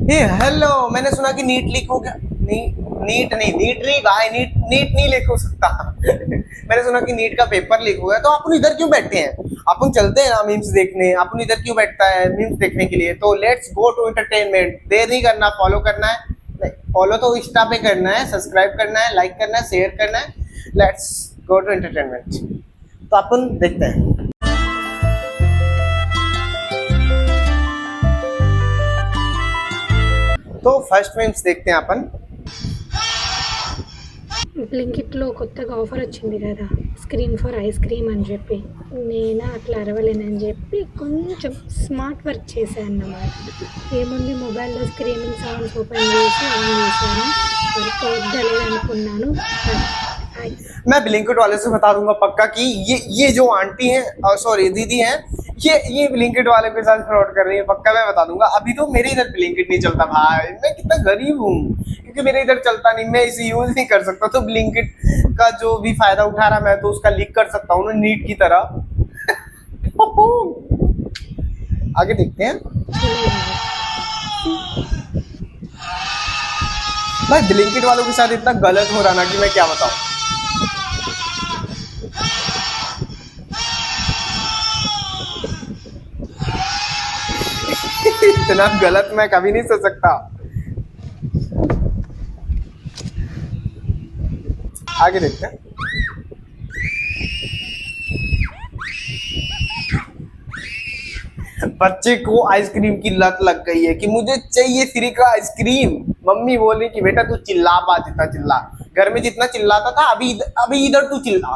ये हेलो, मैंने सुना कि नीट लीक हो गया। नहीं, नीट नहीं भाई, नीट नहीं लीक हो सकता। मैंने सुना कि नीट का पेपर लीक हो गया। तो अपन इधर क्यों बैठे हैं? अपन चलते हैं ना मीम्स देखने। अपन इधर क्यों बैठता है मीम्स देखने के लिए? तो लेट्स गो टू एंटरटेनमेंट। देर नहीं करना, फॉलो करना है। फॉलो तो इंस्टा पे करना है, सब्सक्राइब करना है, लाइक करना है, शेयर करना है। Let's go to entertainment. तो अपन देखते हैं। तो फर्स्ट मीम्स देखते हैं अपन। బ్లింకిట్లో కొత్తగా ఆఫర్ వచ్చింది కదా, స్క్రీన్ ఫర్ ఐస్ క్రీమ్ అని చెప్పి నేను అట్లా అరవలేనని చెప్పి కొంచెం స్మార్ట్ వర్క్ చేశాను అన్నమాట. ఏముంది, మొబైల్లో స్క్రీనింగ్ సౌండ్స్ ఓపెన్ చేసి ఆన్ చేశాను. వర్క్ అవుద్దలేదు అనుకున్నాను. मैं ब्लिंकिट वाले से बता दूंगा पक्का कि ये जो आंटी हैं, सॉरी दीदी हैं, ये ब्लिंकिट वाले के साथ फ्रॉड कर रही है। पक्का मैं बता दूंगा। अभी तो मेरे इधर ब्लिंकिट नहीं चलता भाई, मैं कितना गरीब हूँ, क्योंकि मेरे इधर चलता नहीं, मैं इसे यूज नहीं कर सकता। तो ब्लिंकिट का जो भी फायदा उठा रहा, मैं तो उसका लीक कर सकता हूँ ना, नीट की तरह। आगे देखते हैं भाई। ब्लिंकिट वालों के साथ इतना गलत हो रहा ना कि मैं क्या बताऊं। इतना गलत मैं कभी नहीं सोच सकता। आगे देखते हैं। बच्चे को आइसक्रीम की लत लग गई है कि मुझे चाहिए फ्री का आइसक्रीम। मम्मी बोली कि बेटा तू चिल्ला पा, जितना चिल्ला, घर में जितना चिल्लाता था अभी इधर तू चिल्ला।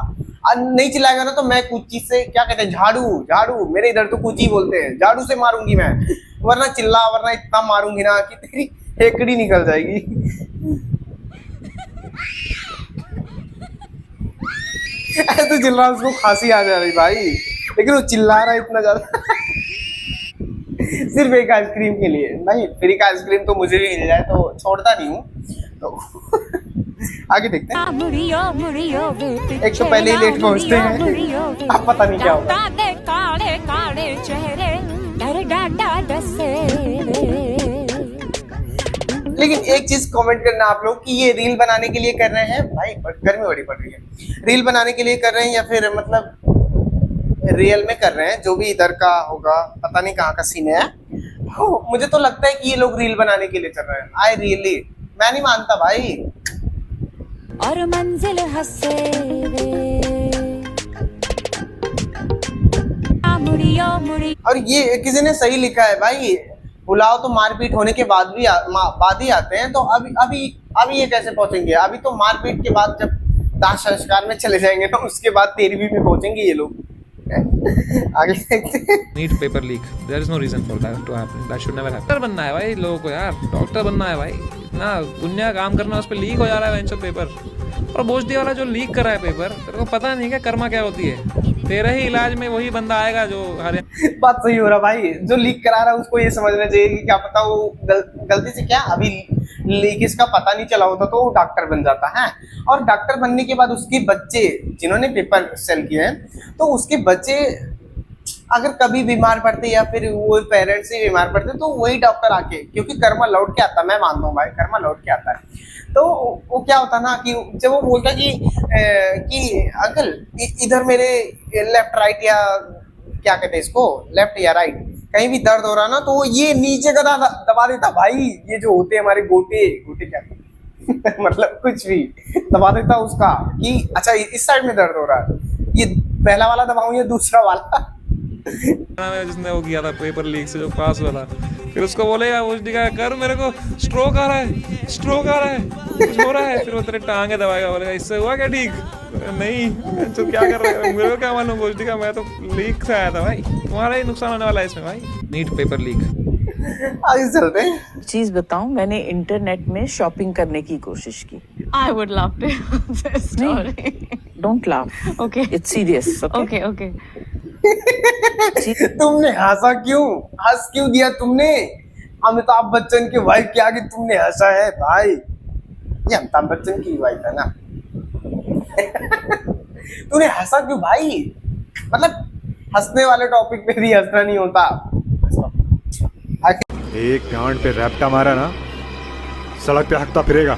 नहीं चिल्लाएगा ना तो मैं कुछ चीज से, क्या कहते हैं, झाड़ू, मेरे इधर तो कुछ ही बोलते हैं, झाड़ू से मारूंगी मैं। वरना चिल्ला, वरना इतना मारूंगी ना कि तेरी हेकड़ी निकल जाएगी। ऐसे तो चिल्ला, उसको खांसी आ जा रही भाई, लेकिन वो चिल्ला रहा है इतना ज्यादा। सिर्फ एक आइसक्रीम के लिए। नहीं, फ्री का आइसक्रीम तो मुझे भी मिल जाए तो छोड़ता नहीं हूँ। तो आगे देखते हैं। एक तो पहले ही लेट पहुंचते हैं, अब पता नहीं क्या होगा। लेकिन एक चीज कमेंट करना आप लोग कि ये रील बनाने के लिए कर रहे हैं भाई, गर्मी बड़ी पड़ रही है, रील बनाने के लिए कर रहे हैं या फिर मतलब रियल में कर रहे हैं? जो भी इधर का होगा, पता नहीं कहाँ का सीन है। मुझे तो लगता है कि ये लोग रील बनाने के लिए कर रहे हैं। आई रियली, मैं नहीं मानता भाई। और मंजिल हंसे और ये किसी ने सही लिखा है भाई, बुलाओ तो मारपीट होने के बाद ही आते हैं। तो अभी ये कैसे पहुंचेंगे? अभी तो मारपीट के बाद जब दाह संस्कार में चले जाएंगे ना, उसके बाद 13वीं में पहुंचेंगे ये लोग। आगे देखते हैं। NEET paper leak, there is no reason for that to happen, that should never happen. Doctor बनना है भाई लोगों को यार, डॉक्टर बनना है भाई, इतना दुनिया काम करना, उस पे लीक हो जा रहा है वेंचर पेपर। और बोझदी वाला जो लीक कर रहा है पेपर, तेरे को पता नहीं क्या कर्मा क्या होती है। तेरे ही इलाज में वही बंदा आएगा जो हरे। बात सही हो रहा भाई, जो लीक करा रहा है उसको ये समझना चाहिए कि क्या पता वो गलती से, क्या अभी लीक इसका पता नहीं चला होता तो वो डॉक्टर बन जाता है। और डॉक्टर बनने के बाद उसके बच्चे, जिन्होंने पेपर सेल किए हैं, तो उसके बच्चे अगर कभी बीमार पड़ते या फिर वो पेरेंट्स ही बीमार पड़ते तो वही डॉक्टर आके, क्योंकि कर्मा लौट के आता है, मैं मानता हूँ भाई, कर्मा लौट के आता है। तो वो क्या होता ना कि जब वो बोलता कि अंकल इधर मेरे लेफ्ट राइट, या क्या कहते हैं इसको, लेफ्ट या राइट, कहीं भी दर्द हो रहा ना, तो ये नीचे का दबा देता भाई। ये जो होते हैं हमारे गोटे क्या मतलब कुछ भी दबा देता उसका कि अच्छा इस साइड में दर्द हो रहा है, ये पहला वाला दबाऊं या दूसरा वाला। जिसने वो किया था पेपर लीक से जो पास हुआ था, फिर उसको बोलेगा वो दिखा कर मेरे को स्ट्रोक आ रहा है, कुछ हो रहा है, फिर वो तेरे टांगे दबाएगा, बोलेगा इससे हुआ क्या ठीक? नहीं तो क्या कर रहे हो, मेरे को क्या मालूम, बोझ दिखा मैं तो लीक से आया था भाई, तुम्हारा ही नुकसान होने वाला है इसमें भाई। NEET paper leak. आगे चलते हैं। चीज बताऊं, मैंने इंटरनेट में शॉपिंग करने की कोशिश की। I would love to hear this story. Don't laugh, Okay. It's serious. Okay, okay. तुमने हंसा क्यों? हंस क्यों दिया तुमने? अमिताभ बच्चन के वाइफ के आगे तुमने हंसा है भाई। ये अमिताभ बच्चन की वाइफ है ना। तूने हंसा क्यों भाई? मतलब हंसने वाले टॉपिक पे भी हंसना नहीं होता। एक गांड पे रैप्टा मारा ना, सड़क पे हकता फिरेगा।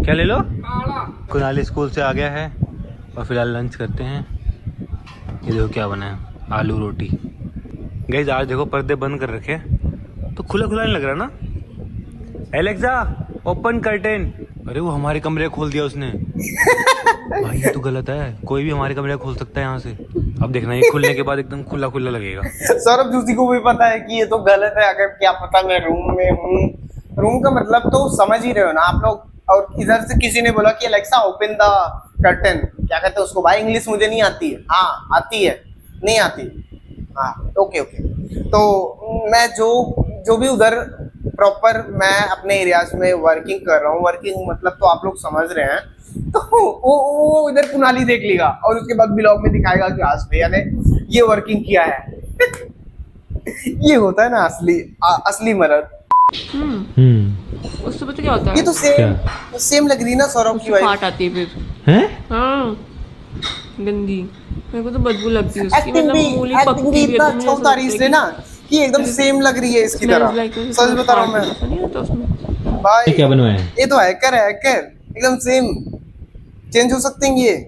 क्या ले लो? कुनाली स्कूल से आ गया है और फिलहाल लंच करते हैं। ये देखो क्या बना है, आलू रोटी। गाइस आज देखो पर्दे बंद कर रखे हैं तो खुला खुला नहीं लग रहा ना। Alexa open curtain. अरे वो हमारे कमरे खोल दिया उसने। भाई ये तो गलत है, कोई भी हमारे कमरे खोल सकता है यहाँ से। अब देखना ये खुलने के बाद एकदम खुला खुला लगेगा। सौरभ जूसी को भी पता है कि ये तो गलत है, अगर क्या पता मैं रूम में हूँ। रूम का मतलब तो समझ ही रहे हो ना आप लोग। और इधर से किसी ने बोला कि अलेक्सा ओपन द कर्टन, क्या कहते हैं उसको भाई, इंग्लिश मुझे नहीं आती है। हाँ आती है, नहीं आती। हाँ ओके ओके। तो मैं जो भी उधर प्रॉपर मैं अपने एरियाज में वर्किंग कर रहा हूँ, वर्किंग मतलब तो आप लोग समझ रहे हैं। तो वो इधर कुनाली देख लेगा और उसके बाद ब्लॉग में दिखाएगा कि आज भैया ने ये वर्किंग किया है। ये होता है ना असली मर्द। उससे पता क्या होता है? ये तो सेम लग रही ना सौरभ की उससे वाइफ। फाट आती है फिर। हैं? हाँ गंदी, मेरे को तो बदबू लगती है उसकी। एक्टिंग मतलब भी मूली एक्टिंग पकती भी भी इतना है तो अच्छा मुझे होता है इसलिए ना कि एकदम सेम लग रही है इसकी तरह। सच बता रहा हूँ मैं नहीं होता उसमें। भाई। ये क्या बनवाया है? ये तो हैकर है, हैकर एकदम सेम। चेंज हो सकते हैं ये।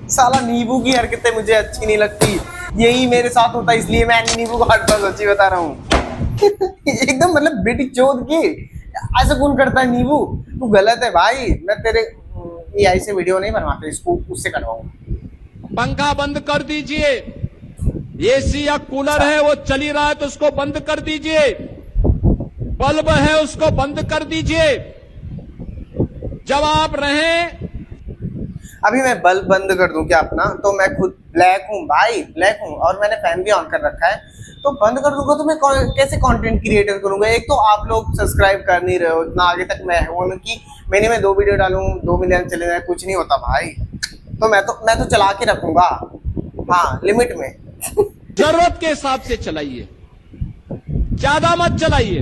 साला नींबू की हरकतें मुझे अच्छी नहीं लगती। यही मेरे साथ होता है इसलिए मैं नींबू को हटता, सच्ची बता रहा हूँ। एकदम मतलब बेटी चोद की ऐसा कौन करता है नींबू? तू गलत है भाई। मैं तेरे एआई से वीडियो नहीं बनवाते, इसको उससे करवाऊंगा। पंखा बंद कर दीजिए। एसी या कूलर है वो चली रहा है तो उसको बंद कर दीजिए। बल्ब है उसको बंद कर दीजिए। जब आप रहें। अभी मैं बल्ब बंद कर दूं क्या अपना? तो मैं खुद ब्लैक हूँ भाई, ब्लैक हूँ और मैंने फैन भी ऑन कर रखा है। तो बंद कर दूंगा तो मैं कैसे कंटेंट क्रिएटर करूंगा? एक तो आप लोग सब्सक्राइब कर नहीं रहे हो इतना आगे तक। मैं हूँ कि महीने में 2 वीडियो डालूं, 2 मिलियन चले जाए, कुछ नहीं होता भाई। तो मैं तो चला के रखूंगा, हाँ लिमिट में। जरूरत के हिसाब से चलाइए, ज्यादा मत चलाइए।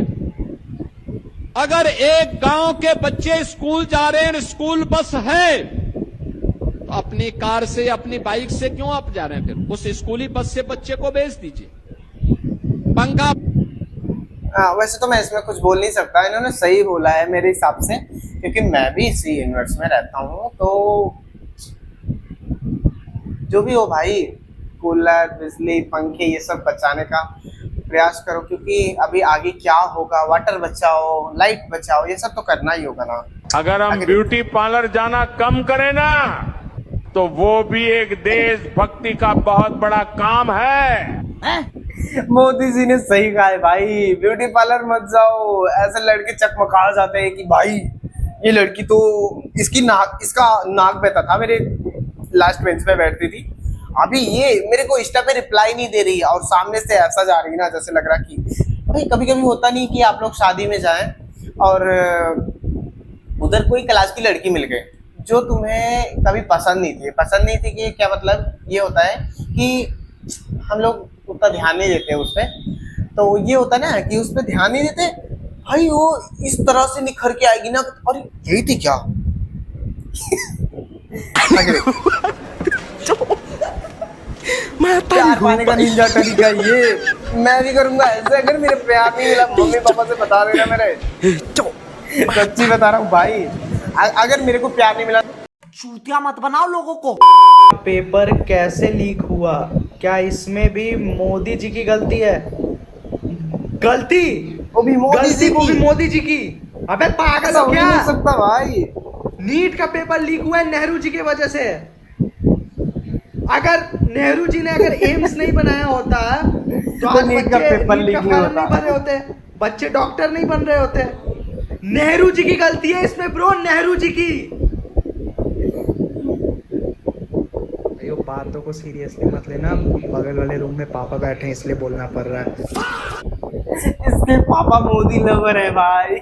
अगर एक गांव के बच्चे स्कूल जा रहे हैं, स्कूल बस है, तो अपनी कार से अपनी बाइक से क्यों आप जा रहे हैं? फिर उस स्कूली बस से बच्चे को भेज दीजिए। पंखा। वैसे तो मैं इसमें कुछ बोल नहीं सकता, इन्होंने सही बोला है मेरे हिसाब से, क्योंकि मैं भी इसी यूनिवर्स में रहता हूँ। तो जो भी हो भाई, कूलर, बिजली, पंखे ये सब बचाने का प्रयास करो, क्योंकि अभी आगे क्या होगा। वाटर बचाओ, लाइट बचाओ, ये सब तो करना ही होगा ना। अगर हम ब्यूटी पार्लर जाना कम करें ना, तो वो भी एक देशभक्ति का बहुत बड़ा काम है। मोदी जी ने सही कहा है भाई, ब्यूटी पार्लर मत जाओ। ऐसे लड़के चकमका जाते हैं कि भाई ये लड़की तो इसका नाक बहता था। मेरे लास्ट बेंच पे बैठती थी, अभी ये मेरे को इंस्टा पे रिप्लाई नहीं दे रही और सामने से ऐसा जा रही ना जैसे लग रहा कि भाई। कभी कभी होता नहीं कि आप लोग शादी में जाएं और उधर कोई क्लास की लड़की मिल गई जो तुम्हें कभी पसंद नहीं थी कि क्या मतलब ये होता है कि हम लोग उतना ध्यान नहीं देते उस पर। तो ये होता ना कि उस पर ध्यान नहीं देते भाई, वो इस तरह से निखर के आएगी ना, और यही थी क्या? प्यार पाने का निंजा तरीका ये मैं भी करूंगा ऐसे। अगर मेरे प्यार नहीं मिला, मम्मी पापा से बता देना मेरे। सच्ची बता रहा हूँ भाई, अगर मेरे को प्यार नहीं मिला चूतिया मत बनाओ लोगों को। पेपर कैसे लीक हुआ? क्या इसमें भी मोदी जी की गलती है? गलती वो भी मोदी जी की। अबे पागल हो क्या? नहीं सकता भाई। नीट का पेपर लीक हुआ है नेहरू जी की वजह से। अगर नेहरू जी ने अगर एम्स नहीं बनाया होता तो आज नीट का पेपर लीक नहीं नहीं बन रहे होते, बच्चे डॉक्टर नहीं बन रहे होते। नेहरू जी की गलती है इसमें ब्रो, नेहरू जी की। बातों को सीरियसली मत लेना, बगल वाले रूम में पापा बैठे हैं इसलिए बोलना पड़ रहा है। इसके पापा मोदी लवर है भाई।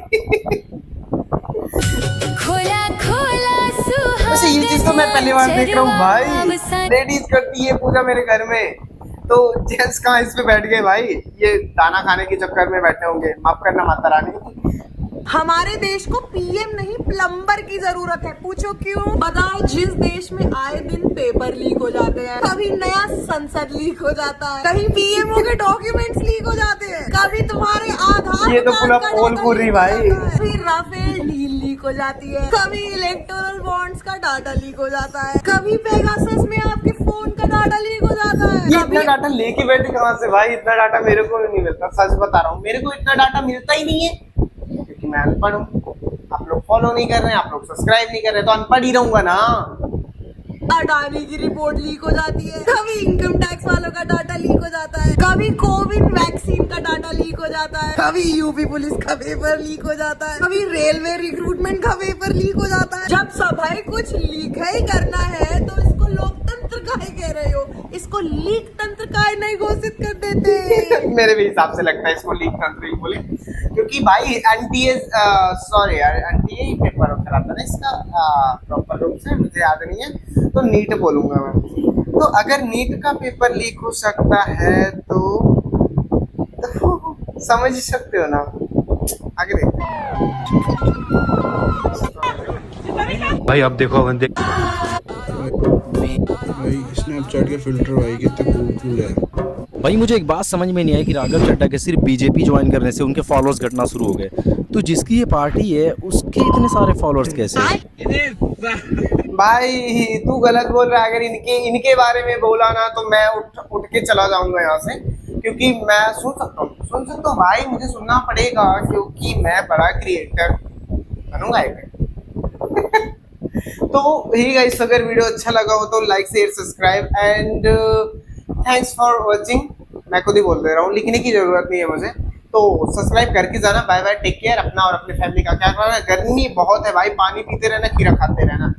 खोला खोला वैसे ये चीज तो मैं पहली बार देख रहा हूँ भाई। लेडीज करती है पूजा मेरे घर में, तो जेंट्स कहाँ इस पे बैठ गए भाई? ये दाना खाने के चक्कर में बैठे होंगे, माफ करना माता रानी। हमारे देश को पीएम नहीं प्लम्बर की जरूरत है। पूछो क्यों? बताओ। जिस देश में आए दिन पेपर लीक हो जाते हैं, कभी नया संसद लीक हो जाता है, कहीं पीएमओ के डॉक्यूमेंट्स लीक हो जाते हैं, कभी तुम्हारे आधार ये तो पूरा पोल पूर रही भाई। फिर राफेल डील लीक हो जाती है, कभी इलेक्टोरल बॉन्ड्स का डाटा लीक हो जाता है, कभी पेगासस में आपके फोन का डाटा लीक हो जाता है। ये इतना डाटा लेके बैठे कहाँ से भाई? इतना डाटा मेरे को नहीं मिलता, सच बता रहा हूँ। मेरे को इतना डाटा मिलता ही नहीं है क्योंकि मैं अनपढ़ हूँ। आप लोग फॉलो नहीं कर रहे हैं, आप लोग सब्सक्राइब नहीं कर रहे, तो अनपढ़ ही रहूंगा ना। अडानी की रिपोर्ट लीक हो जाती है, कभी इनकम टैक्स वालों का डाटा लीक हो जाता है, कभी कोविड वैक्सीन का डाटा लीक हो जाता है, कभी यूपी पुलिस का पेपर लीक हो जाता है, कभी रेलवे रिक्रूटमेंट का पेपर लीक हो जाता है। जब सभाई कुछ लीक ही करना है तो इसको लोकतंत्र काहे कह रहे हो? इसको लीक तंत्र काहे नहीं घोषित कर देते? मेरे भी हिसाब से लगता है इसको लीक तंत्र ही बोले, क्योंकि भाई एनटीए सॉरी यार एनटीए ही पेपर कराता है इसका प्रॉपर रूप से, मुझे याद नहीं है, तो नीट बोलूंगा मैं। तो अगर नीट का पेपर लीक हो सकता है तो समझ ही सकते हो ना। आगे देखते हैं भाई अब देखो बंदे भाई स्नैपचैट के फिल्टर भाई कितने कूल है। भाई मुझे एक बात समझ में नहीं आई कि राघव चड्ढा के सिर्फ बीजेपी ज्वाइन करने से उनके फॉलोअर्स घटना शुरू हो गए, तो जिसकी ये पार्टी है उसके इतने सारे फॉलोअर्स कैसे? भाई तू गलत बोल रहा है। अगर इनके बारे में बोला ना तो मैं उठ के चला जाऊंगा यहाँ से, क्योंकि मैं सुन सकता हूँ भाई, मुझे सुनना पड़ेगा क्योंकि मैं बड़ा क्रिएटर बनूंगा एक। तो ही गाइस, अगर वीडियो अच्छा लगा हो तो like share subscribe and thanks for watching. मैं खुद ही बोल दे रहा हूँ, लिखने की जरूरत नहीं है मुझे, तो सब्सक्राइब करके जाना। बाय बाय, टेक केयर अपना और अपने फैमिली का। क्या करना है, गर्मी बहुत है भाई, पानी पीते रहना, खीरा खाते रहना।